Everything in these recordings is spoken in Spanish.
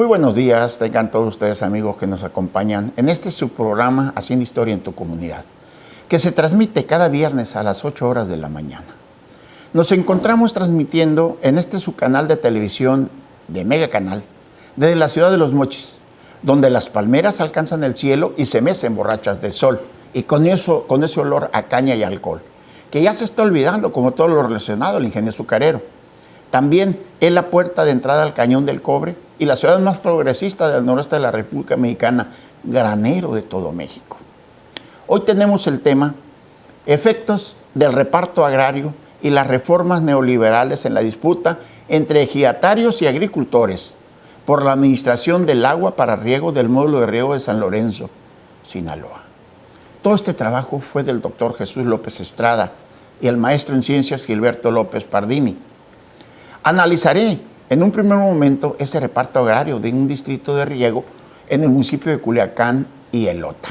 Muy buenos días, tengan todos ustedes amigos que nos acompañan en este subprograma Haciendo Historia en tu Comunidad, que se transmite cada viernes a las 8 horas de la mañana. Nos encontramos transmitiendo en este subcanal de televisión de Mega Canal desde la ciudad de Los Mochis, donde las palmeras alcanzan el cielo y se mecen borrachas de sol, y con ese olor a caña y alcohol, que ya se está olvidando como todo lo relacionado al ingenio azucarero. También es la puerta de entrada al Cañón del Cobre y la ciudad más progresista del noroeste de la República Mexicana, granero de todo México. Hoy tenemos el tema efectos del reparto agrario y las reformas neoliberales en la disputa entre ejidatarios y agricultores por la administración del agua para riego del módulo de riego de San Lorenzo, Sinaloa. Todo este trabajo fue del doctor Jesús López Estrada y el maestro en ciencias Gilberto López Pardini. Analizaré en un primer momento ese reparto agrario de un distrito de riego en el municipio de Culiacán y Elota.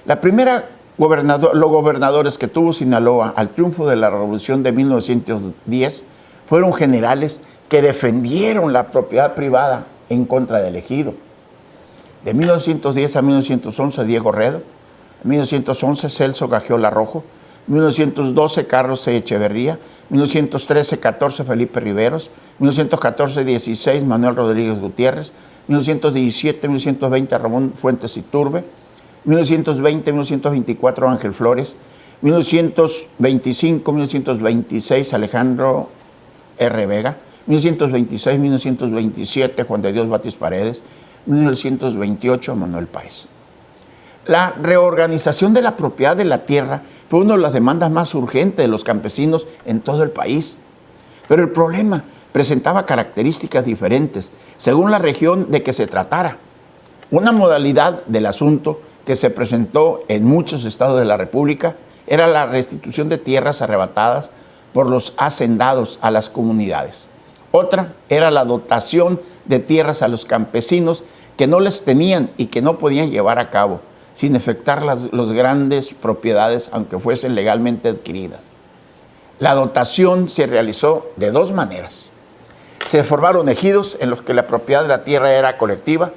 La primera los gobernadores que tuvo Sinaloa al triunfo de la Revolución de 1910 fueron generales que defendieron la propiedad privada en contra del ejido. De 1910 a 1911, Diego Redo. En 1911, Celso Gagiola Rojo. 1912, Carlos C. Echeverría. 1913-14, Felipe Riveros. 1914-16, Manuel Rodríguez Gutiérrez. 1917-1920, Ramón Fuentes Iturbe. 1920-1924, Ángel Flores. 1925-1926, Alejandro R. Vega. 1926-1927, Juan de Dios Batis Paredes. 1928, Manuel Páez. La reorganización de la propiedad de la tierra fue una de las demandas más urgentes de los campesinos en todo el país. Pero el problema presentaba características diferentes según la región de que se tratara. Una modalidad del asunto que se presentó en muchos estados de la República era la restitución de tierras arrebatadas por los hacendados a las comunidades. Otra era la dotación de tierras a los campesinos que no les tenían y que no podían llevar a cabo, sin afectar las grandes propiedades, aunque fuesen legalmente adquiridas. La dotación se realizó de dos maneras. Se formaron ejidos en los que la propiedad de la tierra era colectiva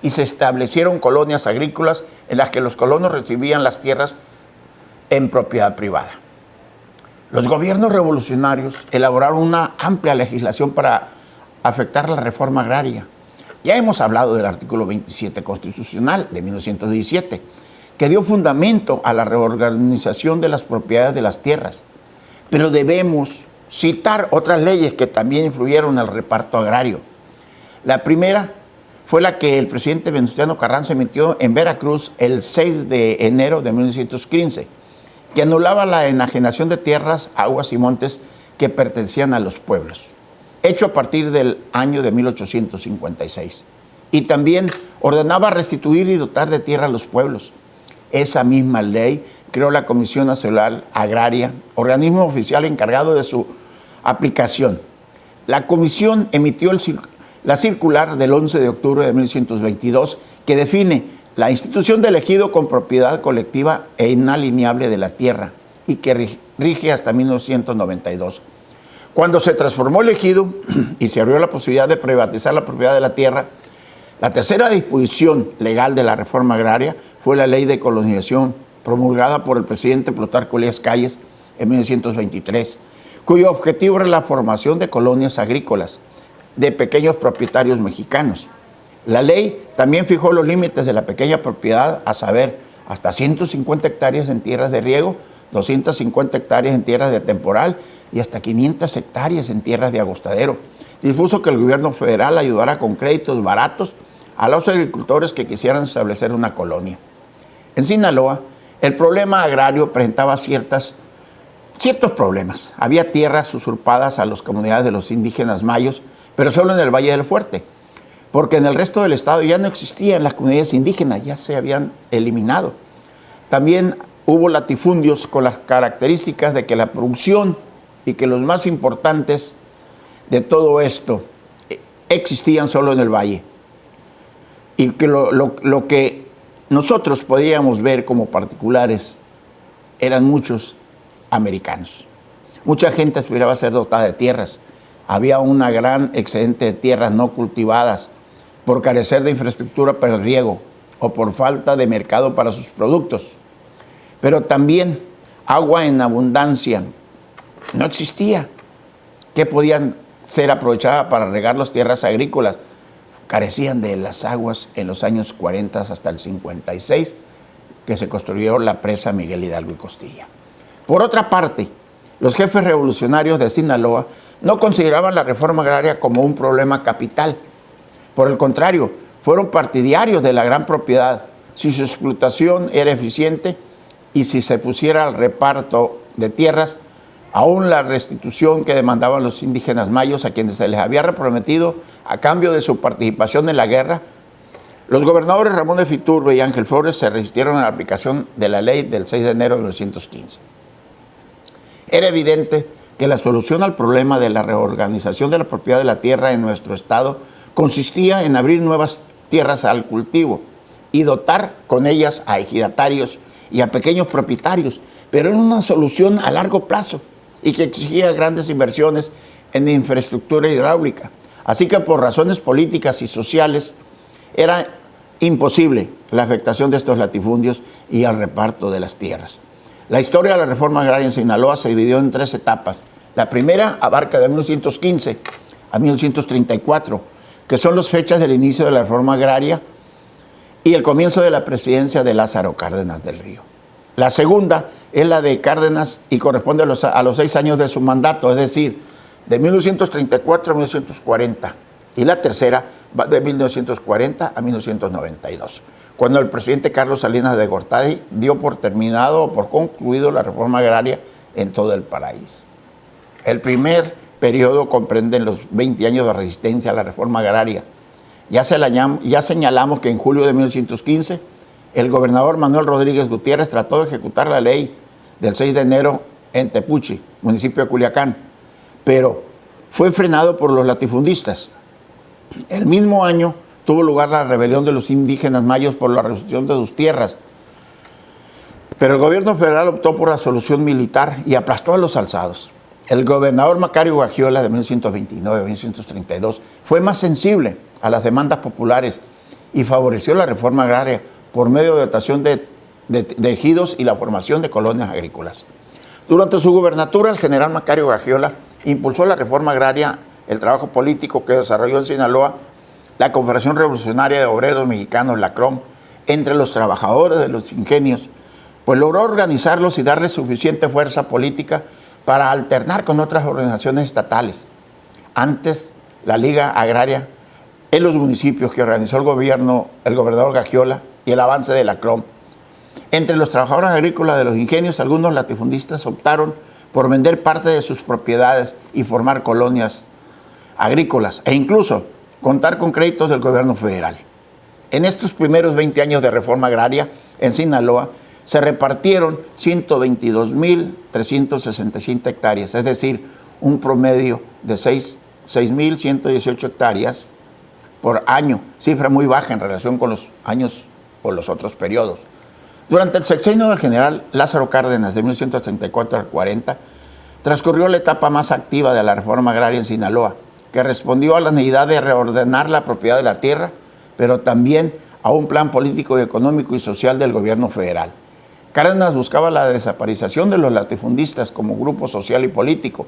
y se establecieron colonias agrícolas en las que los colonos recibían las tierras en propiedad privada. Los gobiernos revolucionarios elaboraron una amplia legislación para afectar la reforma agraria. Ya hemos hablado del artículo 27 constitucional de 1917, que dio fundamento a la reorganización de las propiedades de las tierras. Pero debemos citar otras leyes que también influyeron en el reparto agrario. La primera fue la que el presidente Venustiano Carranza emitió en Veracruz el 6 de enero de 1915, que anulaba la enajenación de tierras, aguas y montes que pertenecían a los pueblos, hecho a partir del año de 1856. Y también ordenaba restituir y dotar de tierra a los pueblos. Esa misma ley creó la Comisión Nacional Agraria, organismo oficial encargado de su aplicación. La comisión emitió la circular del 11 de octubre de 1922, que define la institución del ejido con propiedad colectiva e inalienable de la tierra y que rige hasta 1992. Cuando se transformó el ejido y se abrió la posibilidad de privatizar la propiedad de la tierra, la tercera disposición legal de la reforma agraria fue la Ley de Colonización, promulgada por el presidente Plutarco Elías Calles en 1923, cuyo objetivo era la formación de colonias agrícolas de pequeños propietarios mexicanos. La ley también fijó los límites de la pequeña propiedad, a saber, hasta 150 hectáreas en tierras de riego, 250 hectáreas en tierras de temporal y hasta 500 hectáreas en tierras de agostadero. Dispuso que el gobierno federal ayudara con créditos baratos a los agricultores que quisieran establecer una colonia. En Sinaloa, el problema agrario presentaba ciertos problemas. Había tierras usurpadas a las comunidades de los indígenas mayos, pero solo en el Valle del Fuerte, porque en el resto del estado ya no existían las comunidades indígenas, ya se habían eliminado. También hubo latifundios con las características de que la producción y que los más importantes de todo esto existían solo en el valle. Y que lo que nosotros podíamos ver como particulares eran muchos americanos. Mucha gente aspiraba a ser dotada de tierras. Había una gran excedente de tierras no cultivadas por carecer de infraestructura para el riego o por falta de mercado para sus productos. Pero también agua en abundancia no existía, que podían ser aprovechadas para regar las tierras agrícolas. Carecían de las aguas en los años 40 hasta el 56, que se construyó la presa Miguel Hidalgo y Costilla. Por otra parte, los jefes revolucionarios de Sinaloa no consideraban la reforma agraria como un problema capital. Por el contrario, fueron partidarios de la gran propiedad, si su explotación era eficiente y si se pusiera al reparto de tierras, aún la restitución que demandaban los indígenas mayos a quienes se les había reprometido a cambio de su participación en la guerra. Los gobernadores Ramón de Fiturbe y Ángel Flores se resistieron a la aplicación de la ley del 6 de enero de 1915. Era evidente que la solución al problema de la reorganización de la propiedad de la tierra en nuestro estado consistía en abrir nuevas tierras al cultivo y dotar con ellas a ejidatarios y a pequeños propietarios, pero era una solución a largo plazo y que exigía grandes inversiones en infraestructura hidráulica. Así que por razones políticas y sociales era imposible la afectación de estos latifundios y al reparto de las tierras. La historia de la reforma agraria en Sinaloa se dividió en 3 etapas. La primera abarca de 1915 a 1934, que son las fechas del inicio de la reforma agraria y el comienzo de la presidencia de Lázaro Cárdenas del Río. La segunda es la de Cárdenas y corresponde a los 6 años de su mandato, es decir, de 1934 a 1940. Y la tercera va de 1940 a 1992, cuando el presidente Carlos Salinas de Gortari dio por terminado o por concluido la reforma agraria en todo el país. El primer periodo comprende los 20 años de resistencia a la reforma agraria. Ya señalamos que en julio de 1915 el gobernador Manuel Rodríguez Gutiérrez trató de ejecutar la ley del 6 de enero en Tepuchi, municipio de Culiacán, pero fue frenado por los latifundistas. El mismo año tuvo lugar la rebelión de los indígenas mayos por la restitución de sus tierras, pero el gobierno federal optó por la solución militar y aplastó a los alzados. El gobernador Macario Gagiola de 1929 a 1932 fue más sensible a las demandas populares y favoreció la reforma agraria por medio de dotación de ejidos y la formación de colonias agrícolas. Durante su gubernatura, el general Macario Gagiola impulsó la reforma agraria, el trabajo político que desarrolló en Sinaloa la Confederación Revolucionaria de Obreros Mexicanos, la CROM, entre los trabajadores de los ingenios, pues logró organizarlos y darles suficiente fuerza política para alternar con otras organizaciones estatales. Antes, la Liga Agraria en los municipios que organizó el gobernador Gagiola y el avance de la CROM. Entre los trabajadores agrícolas de los ingenios, algunos latifundistas optaron por vender parte de sus propiedades y formar colonias agrícolas e incluso contar con créditos del gobierno federal. En estos primeros 20 años de reforma agraria en Sinaloa se repartieron 122.367 hectáreas, es decir, un promedio de 6.118 hectáreas por año, cifra muy baja en relación con los años o los otros periodos. Durante el sexenio del general Lázaro Cárdenas de 1934 al 40, transcurrió la etapa más activa de la reforma agraria en Sinaloa, que respondió a la necesidad de reordenar la propiedad de la tierra, pero también a un plan político, económico y social del gobierno federal. Cárdenas buscaba la desaparición de los latifundistas como grupo social y político,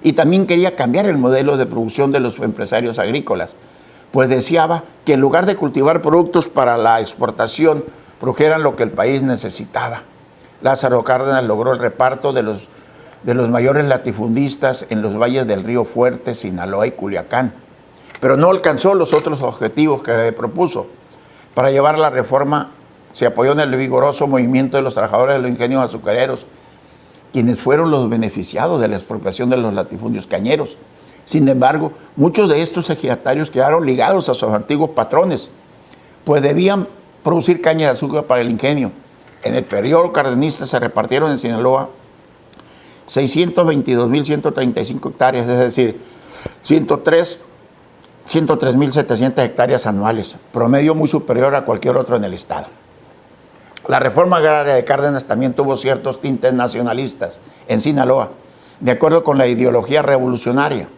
y también quería cambiar el modelo de producción de los empresarios agrícolas, pues deseaba que en lugar de cultivar productos para la exportación, produjeran lo que el país necesitaba. Lázaro Cárdenas logró el reparto de los mayores latifundistas en los valles del Río Fuerte, Sinaloa y Culiacán, pero no alcanzó los otros objetivos que propuso. Para llevar la reforma se apoyó en el vigoroso movimiento de los trabajadores de los ingenios azucareros, quienes fueron los beneficiados de la expropiación de los latifundios cañeros. Sin embargo, muchos de estos ejidatarios quedaron ligados a sus antiguos patrones, pues debían producir caña de azúcar para el ingenio. En el periodo cardenista se repartieron en Sinaloa 622.135 hectáreas, es decir, 103.700 hectáreas anuales, promedio muy superior a cualquier otro en el estado. La reforma agraria de Cárdenas también tuvo ciertos tintes nacionalistas en Sinaloa, de acuerdo con la ideología revolucionaria,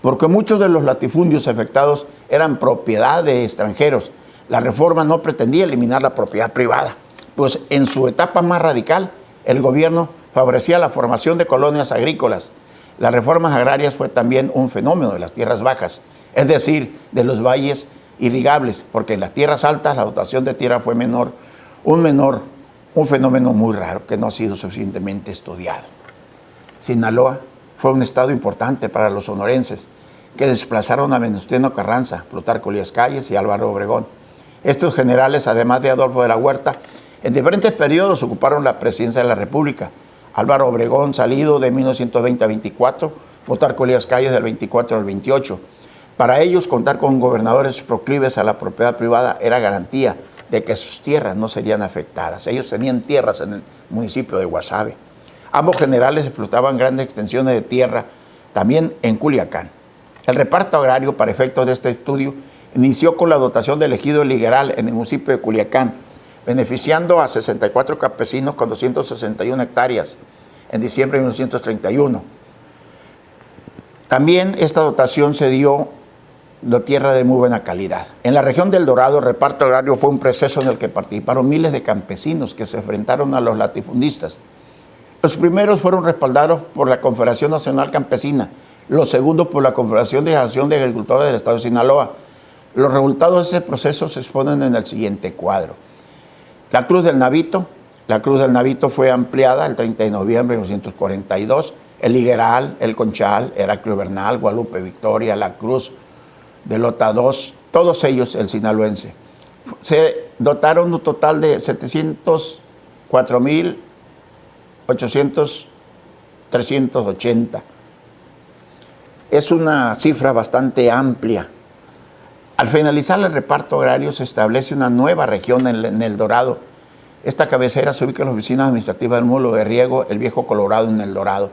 porque muchos de los latifundios afectados eran propiedad de extranjeros. La reforma no pretendía eliminar la propiedad privada, pues en su etapa más radical, el gobierno favorecía la formación de colonias agrícolas. Las reformas agrarias fue también un fenómeno de las tierras bajas, es decir, de los valles irrigables, porque en las tierras altas la dotación de tierra fue menor, un fenómeno muy raro que no ha sido suficientemente estudiado. Sinaloa fue un estado importante para los sonorenses, que desplazaron a Venustiano Carranza, Plutarco Elías Calles y Álvaro Obregón. Estos generales, además de Adolfo de la Huerta, en diferentes periodos ocuparon la presidencia de la República. Álvaro Obregón, salido de 1920 a 24, Plutarco Elías Calles del 24 al 28. Para ellos, contar con gobernadores proclives a la propiedad privada era garantía de que sus tierras no serían afectadas. Ellos tenían tierras en el municipio de Guasave. Ambos generales explotaban grandes extensiones de tierra, también en Culiacán. El reparto agrario, para efectos de este estudio, inició con la dotación del ejido Ligueral en el municipio de Culiacán, beneficiando a 64 campesinos con 261 hectáreas en diciembre de 1931. También esta dotación se dio de tierra de muy buena calidad. En la región del Dorado, el reparto agrario fue un proceso en el que participaron miles de campesinos que se enfrentaron a los latifundistas. Los primeros fueron respaldados por la Confederación Nacional Campesina, los segundos por la Confederación de Asociación de Agricultores del Estado de Sinaloa. Los resultados de ese proceso se exponen en el siguiente cuadro. La Cruz del Navito fue ampliada el 30 de noviembre de 1942. El Ligueral, el Conchal, Heraclio Bernal, Guadalupe Victoria, La Cruz de Lota II, todos ellos el sinaloense. Se dotaron un total de 704.380. Es una cifra bastante amplia. Al finalizar el reparto agrario se establece una nueva región en El Dorado. Esta cabecera se ubica en la oficina administrativa del módulo de riego El Viejo Colorado en El Dorado.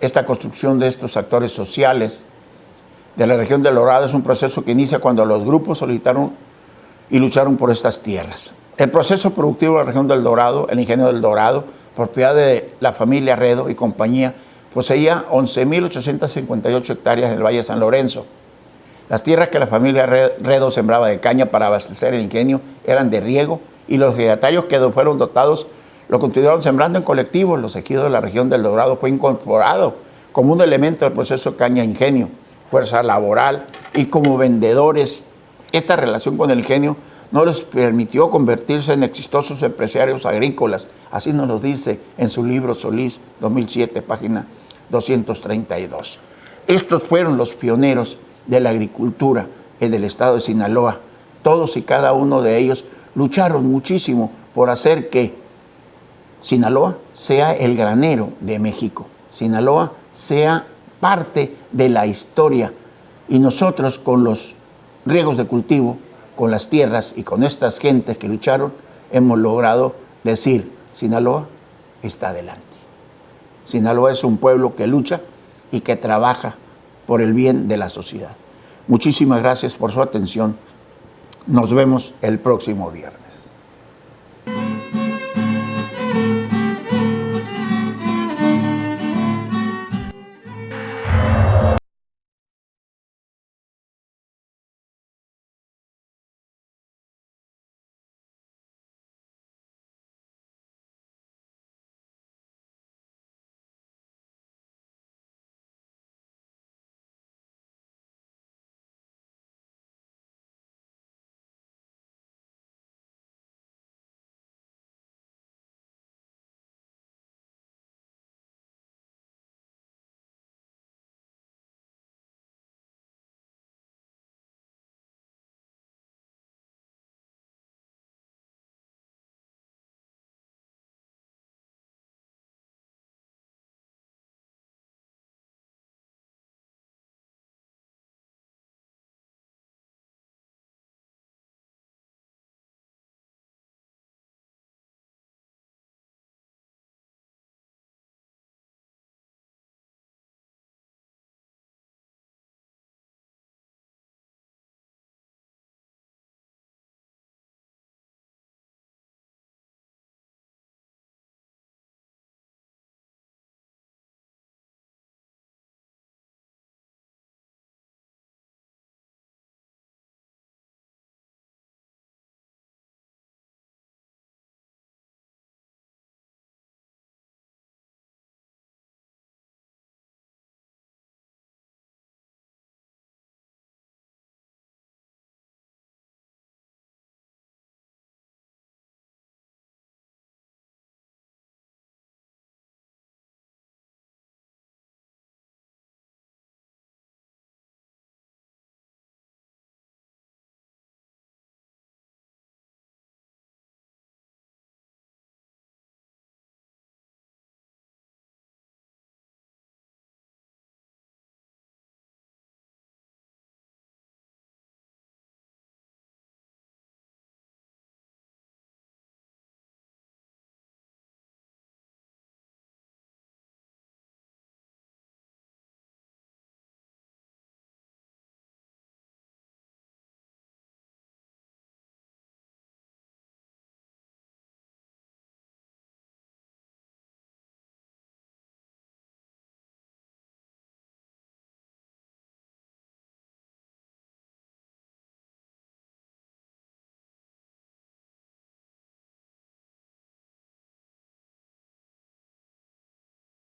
Esta construcción de estos actores sociales de la región del Dorado es un proceso que inicia cuando los grupos solicitaron y lucharon por estas tierras. El proceso productivo de la región del Dorado, el ingenio del Dorado, propiedad de la familia Redo y compañía, poseía 11.858 hectáreas en el Valle de San Lorenzo. Las tierras que la familia Redo sembraba de caña para abastecer el ingenio eran de riego y los ejidatarios que fueron dotados lo continuaron sembrando en colectivo. Los ejidos de la región del Dorado fue incorporado como un elemento del proceso caña-ingenio, fuerza laboral y como vendedores. Esta relación con el ingenio no les permitió convertirse en exitosos empresarios agrícolas. Así nos lo dice en su libro Solís, 2007, página 232. Estos fueron los pioneros de la agricultura en el estado de Sinaloa. Todos y cada uno de ellos lucharon muchísimo por hacer que Sinaloa sea el granero de México. Sinaloa sea parte de la historia. Y nosotros, con los riegos de cultivo, con las tierras y con estas gentes que lucharon, hemos logrado decir: Sinaloa está adelante. Sinaloa es un pueblo que lucha y que trabaja por el bien de la sociedad. Muchísimas gracias por su atención. Nos vemos el próximo viernes.